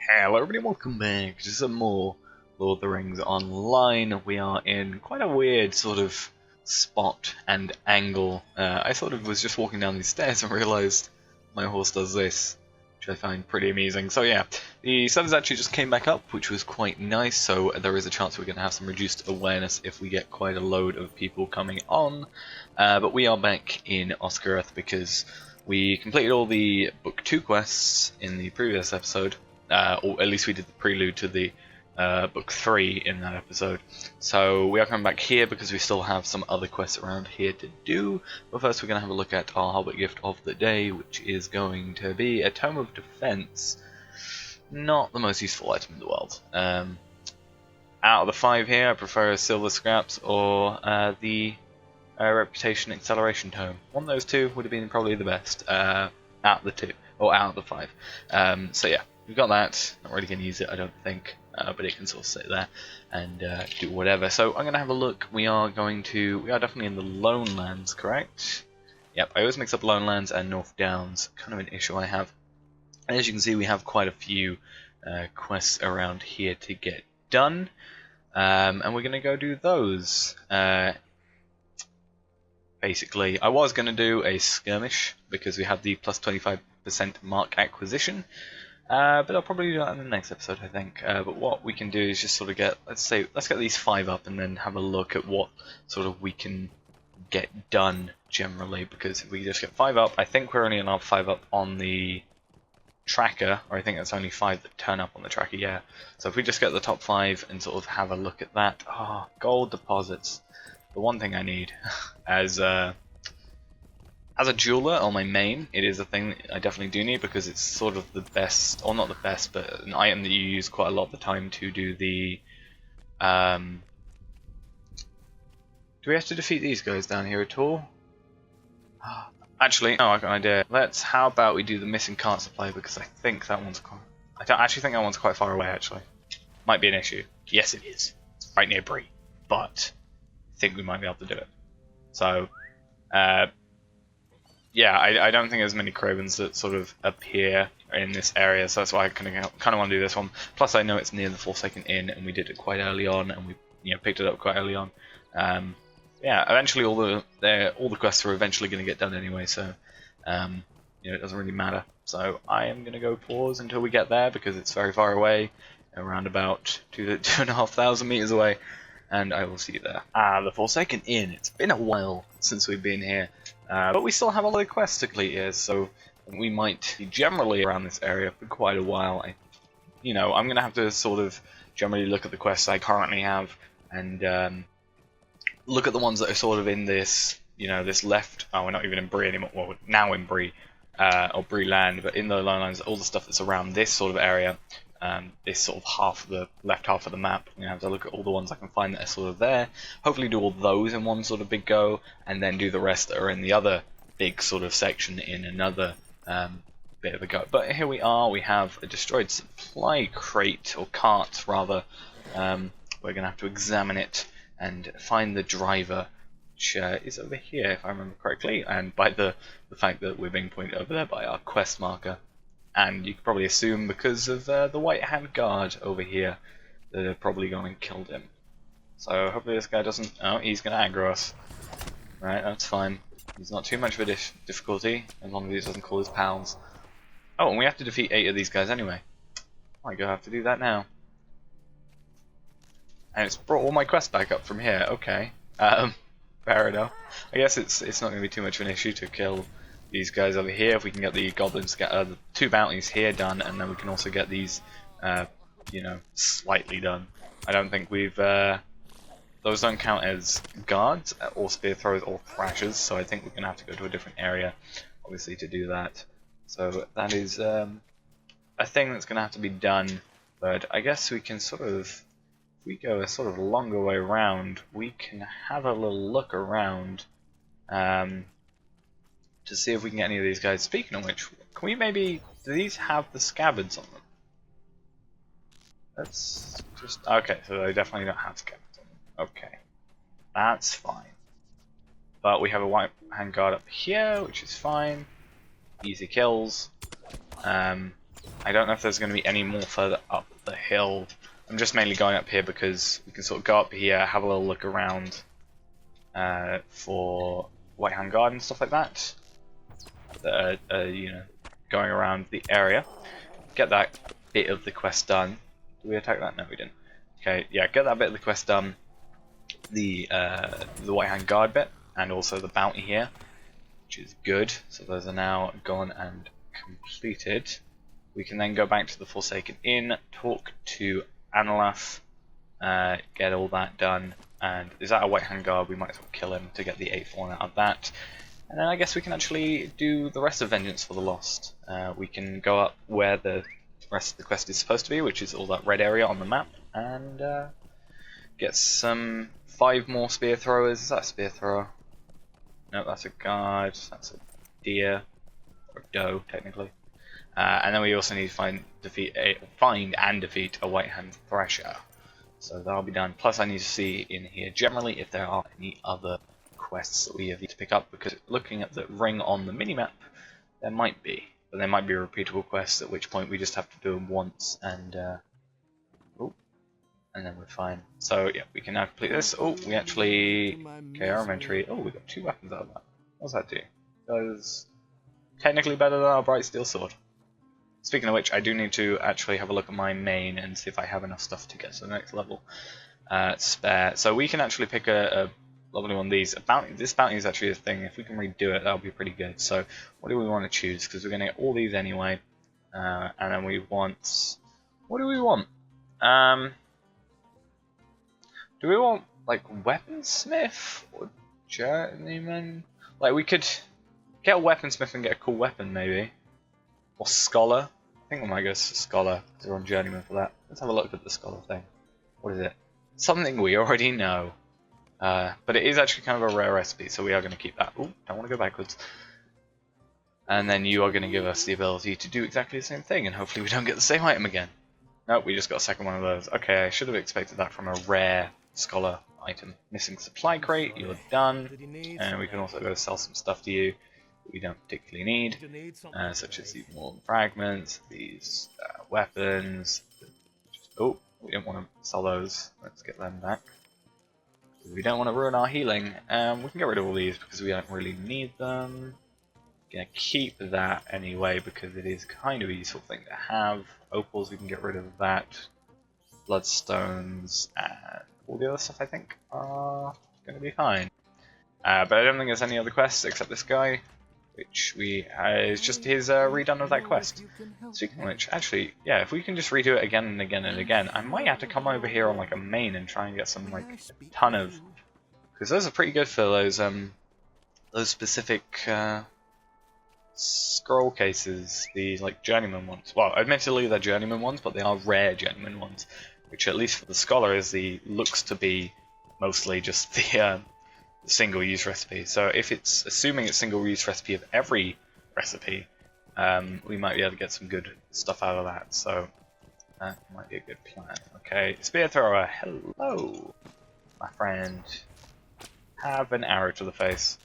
Hello everybody, welcome back to some more Lord of the Rings Online. We are in quite a weird sort of spot and angle. I sort of was just walking down these stairs and realised my horse does this, which I find pretty amusing. So yeah, the suns actually just came back up, which was quite nice, so there is a chance we're going to have some reduced awareness if we get quite a load of people coming on. But we are back in Ost Guruth because we completed all the Book 2 quests in the previous episode. Or at least we did the prelude to the Book 3 in that episode. So we are coming back here because we still have some other quests around here to do. But first we're going to have a look at our Hobbit gift of the day, which is going to be a Tome of Defense. Not the most useful item in the world. Out of the 5 here, I prefer Silver Scraps or the Reputation Acceleration Tome. One of those two would have been probably the best out of the 2, or out of the 5. So yeah. We've got that. Not really going to use it, I don't think, but it can sort of sit there and do whatever. So I'm going to have a look. We are definitely in the Lone Lands, correct? Yep, I always mix up Lone Lands and North Downs. Kind of an issue I have. And as you can see, we have quite a few quests around here to get done, and we're going to go do those. Basically, I was going to do a skirmish because we have the plus 25% mark acquisition. But I'll probably do that in the next episode, I think. But what we can do is just sort of let's get these 5 up and then have a look at what sort of we can get done generally. Because if we just get 5 up, I think we're only allowed 5 up on the tracker, or I think that's only 5 that turn up on the tracker, yeah. So if we just get the top 5 and sort of have a look at that. Gold deposits. The one thing I need as a jeweler on my main, it is a thing that I definitely do need because it's sort of the best, or not the best, but an item that you use quite a lot of the time to do the... Do we have to defeat these guys down here at all? Actually, no, I've got an idea. How about we do the missing cart supply, because I think that one's quite... I don't actually think that one's quite far away, actually. Might be an issue. Yes, it is. It's right near Bree. But I think we might be able to do it. So, yeah, I don't think there's many Cravens that sort of appear in this area, so that's why I kind of want to do this one. Plus, I know it's near the Forsaken Inn, and we did it quite early on, and we picked it up quite early on. Yeah, eventually all the quests are eventually going to get done anyway, so it doesn't really matter. So I am going to go pause until we get there because it's very far away, around about 2,500 meters away, and I will see you there. The Forsaken Inn. It's been a while since we've been here. But we still have a lot of quests to complete here, so we might be generally around this area for quite a while. I'm going to have to sort of generally look at the quests I currently have and look at the ones that are sort of in this, this left. Oh, we're not even in Bree anymore. Well, we're now in Bree, or Bree Land, but in the Lone Lands, all the stuff that's around this sort of area. This sort of left half of the map. I'm going to have to look at all the ones I can find that are sort of there. Hopefully do all those in one sort of big go, and then do the rest that are in the other big sort of section in another bit of a go. But here we are, we have a destroyed supply crate, or cart rather. We're going to have to examine it and find the driver, which is over here if I remember correctly, and by the fact that we're being pointed over there by our quest marker. And you can probably assume because of the White Hand Guard over here that they're probably going and killed him. So hopefully this guy doesn't... Oh, he's going to aggro us. Right, that's fine. It's not too much of a difficulty, as long as he doesn't call his pals. Oh, and we have to defeat 8 of these guys anyway. I'm going to have to do that now. And it's brought all my quests back up from here. Okay. Fair enough. I guess it's not going to be too much of an issue to kill these guys over here if we can get the goblins, the 2 bounties here done, and then we can also get these, slightly done. I don't think those don't count as guards, or spear throwers, or thrashers, so I think we're going to have to go to a different area, obviously, to do that. So that is a thing that's going to have to be done, but I guess we can sort of, if we go a sort of longer way around, we can have a little look around, to see if we can get any of these guys. Speaking of which, can we maybe... Do these have the scabbards on them? Let's just... Okay, so they definitely don't have scabbards on them. Okay. That's fine. But we have a White Hand Guard up here, which is fine. Easy kills. I don't know if there's going to be any more further up the hill. I'm just mainly going up here because we can sort of go up here, have a little look around for White Hand Guard and stuff like that. You know, going around the area. Get that bit of the quest done. Did we attack that? No, we didn't. Okay, yeah, get that bit of the quest done. The White Hand Guard bit, and also the bounty here, which is good. So those are now gone and completed. We can then go back to the Forsaken Inn, talk to Anilaf, get all that done. And is that a White Hand Guard? We might as well kill him to get the 8th one out of that. And then I guess we can actually do the rest of Vengeance for the Lost. We can go up where the rest of the quest is supposed to be, which is all that red area on the map, and get some 5 more spear throwers. Is that a spear thrower? No, that's a guard. That's a deer or doe, technically. And then we also need to find and defeat a White Hand Thrasher. So that'll be done. Plus, I need to see in here generally if there are any other quests that we have to pick up, because looking at the ring on the minimap, there might be, but there might be repeatable quests. At which point we just have to do them once, and then we're fine. So yeah, we can now complete this. Oh, we actually our inventory. Oh, we got 2 weapons out of that. What's that do? Does technically better than our bright steel sword. Speaking of which, I do need to actually have a look at my main and see if I have enough stuff to get to the next level spare. So we can actually pick a lovely one of these. This bounty is actually a thing. If we can redo it, that'll be pretty good. So what do we want to choose? Because we're going to get all these anyway. And then we want... What do we want? Do we want, like, weaponsmith? Or journeyman? Like, we could get a weaponsmith and get a cool weapon, maybe. Or scholar. I think we might go scholar, because we're on journeyman for that. Let's have a look at the scholar thing. What is it? Something we already know. But it is actually kind of a rare recipe, so we are going to keep that. Ooh, don't want to go backwards. And then you are going to give us the ability to do exactly the same thing, and hopefully we don't get the same item again. Nope, we just got a second one of those. Okay, I should have expected that from a rare scholar item. Missing supply crate, you're done. And we can also go sell some stuff to you that we don't particularly need, such as these more fragments, these weapons. Oh, we don't want to sell those. Let's get them back. We don't want to ruin our healing. We can get rid of all these because we don't really need them. Gonna keep that anyway because it is kind of a useful thing to have. Opals, we can get rid of that. Bloodstones and all the other stuff I think are gonna be fine. But I don't think there's any other quests except this guy, which is just his redone of that quest. Speaking of which, actually, yeah, if we can just redo it again and again and again, I might have to come over here on like a main and try and get some like a ton of, because those are pretty good for those specific scroll cases, the like journeyman ones. Well, admittedly they're journeyman ones, but they are rare journeyman ones, which at least for the scholar looks to be mostly just the single-use recipe. So if it's assuming it's single-use recipe of every recipe, we might be able to get some good stuff out of that. So that might be a good plan. Okay, spear thrower, hello, my friend. Have an arrow to the face,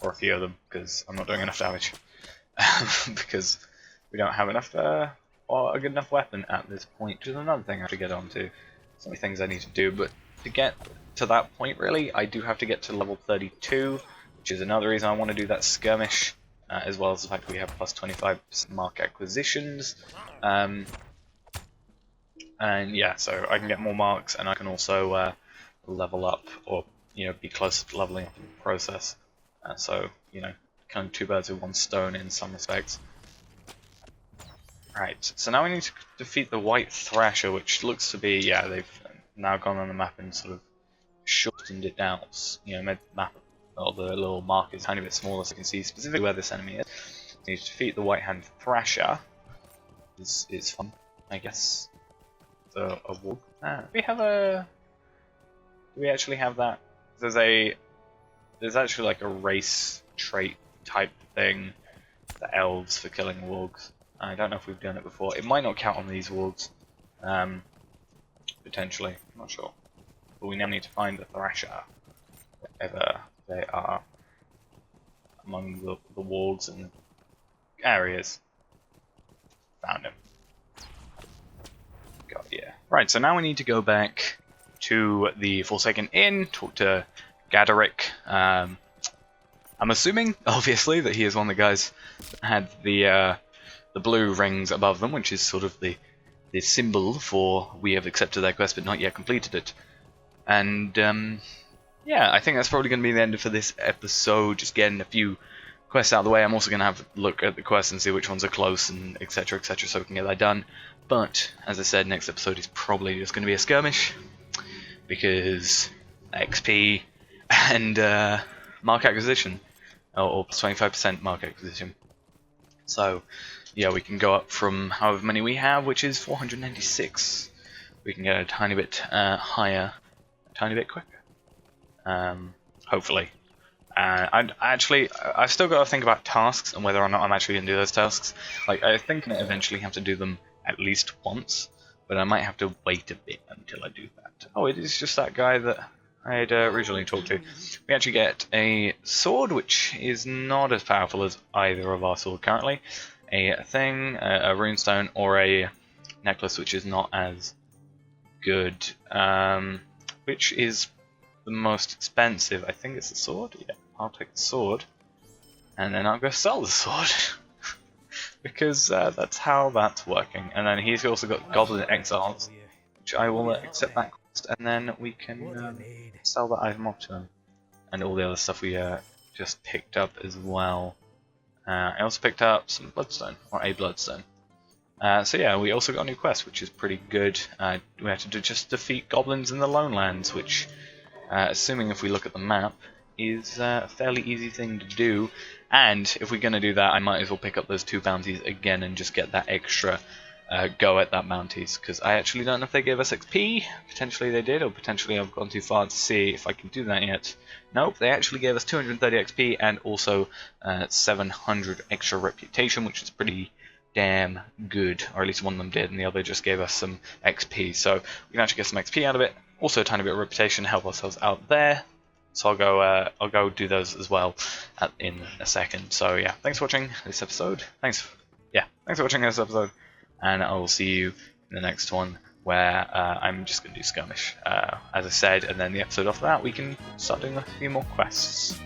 or a few of them, because I'm not doing enough damage. Because we don't have enough, or a good enough weapon at this point, which is another thing I have to get onto. So many things I need to do, but to get to that point, really, I do have to get to level 32, which is another reason I want to do that skirmish, as well as the fact that we have plus 25% mark acquisitions. And yeah, so I can get more marks, and I can also level up, or be close to leveling up in the process. So kind of 2 birds with 1 stone in some respects. Right, so now we need to defeat the White Thrasher, which looks to be, yeah, they've now gone on the map and sort of shortened it down, made the map, or the little markers a tiny bit smaller so you can see specifically where this enemy is. We need to defeat the White Hand Thrasher. Is fun, I guess. So, a wolf. Do we actually have that? There's actually like a race trait type thing, the elves for killing wargs. I don't know if we've done it before. It might not count on these wargs, potentially. I'm not sure. But we now need to find the Thrasher, wherever they are among the wargs and areas. Found him. Right, so now we need to go back to the Forsaken Inn, talk to Gaderick. I'm assuming, obviously, that he is one of the guys that had the blue rings above them, which is sort of the symbol for we have accepted their quest but not yet completed it. And yeah, I think that's probably going to be the end for this episode, just getting a few quests out of the way. I'm also going to have a look at the quests and see which ones are close and etc, so we can get that done. But, as I said, next episode is probably just going to be a skirmish, because XP and mark acquisition, or plus 25% mark acquisition. So, yeah, we can go up from however many we have, which is 496. We can get a tiny bit higher, a tiny bit quicker. Hopefully. I've still got to think about tasks and whether or not I'm actually going to do those tasks. Like, I think I eventually have to do them at least once, but I might have to wait a bit until I do that. Oh, it is just that guy that I had originally talked to. We actually get a sword, which is not as powerful as either of our sword currently. A thing, a runestone, or a necklace, which is not as good. Which is the most expensive? I think it's the sword. Yeah, I'll take the sword, and then I'll go sell the sword. Because that's how that's working. And then he's also got Goblin Exiles, which I will accept that quest, and then we can sell that item off to him. And all the other stuff we just picked up as well. I also picked up some bloodstone, or a bloodstone. So yeah, we also got a new quest, which is pretty good. We have to just defeat goblins in the Lone Lands, which, assuming if we look at the map, is a fairly easy thing to do. And if we're going to do that, I might as well pick up those 2 bounties again and just get that extra go at that bounties, because I actually don't know if they gave us XP. Potentially they did, or potentially I've gone too far to see if I can do that yet. Nope, they actually gave us 230 XP and also 700 extra reputation, which is pretty damn good, or at least one of them did, and the other just gave us some XP. So we can actually get some XP out of it. Also a tiny bit of reputation to help ourselves out there. So I'll go do those as well in a second. So yeah, thanks for watching this episode. Thanks for watching this episode, and I will see you in the next one, where I'm just gonna do skirmish, as I said, and then the episode after that we can start doing a few more quests.